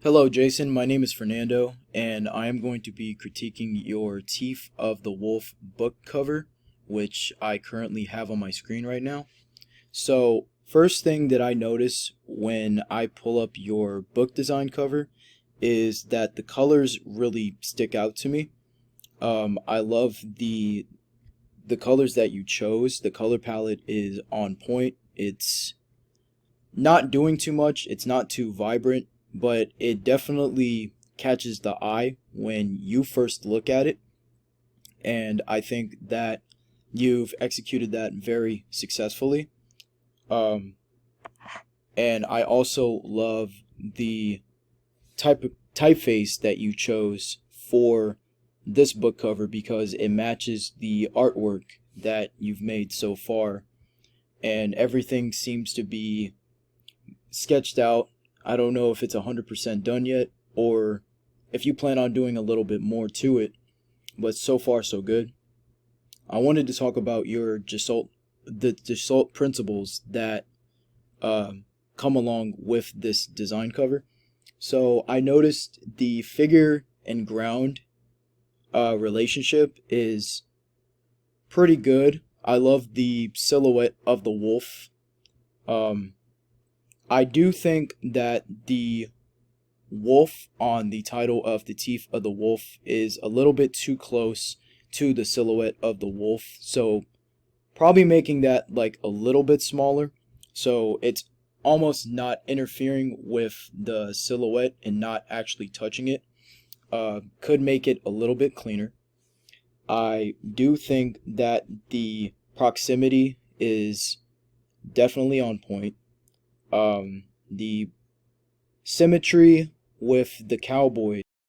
Hello, Jason. My name is Fernando, and I am going to be critiquing your Teeth of the Wolf book cover, which I currently have on my screen right now. So, first thing that I notice when I pull up your book design cover is that the colors really stick out to me. I love the colors that you chose. The color palette is on point. It's not doing too much. It's not too vibrant, but it definitely catches the eye when you first look at it. And I think that you've executed that very successfully. Um, and I also love the typeface that you chose for this book cover because it matches the artwork that you've made so far, and everything seems to be sketched out. I don't know if it's 100% done yet or if you plan on doing a little bit more to it, but so far so good. I wanted to talk about the Dassault principles that come along with this design cover. So I noticed the figure and ground relationship is pretty good. I love the silhouette of the wolf. Um, I do think that the wolf on the title of The Teeth of the Wolf is a little bit too close to the silhouette of the wolf. So probably making that like a little bit smaller. So it's almost not interfering with the silhouette and not actually touching it. Could make it a little bit cleaner. I do think that the proximity is definitely on point. The symmetry with the cowboy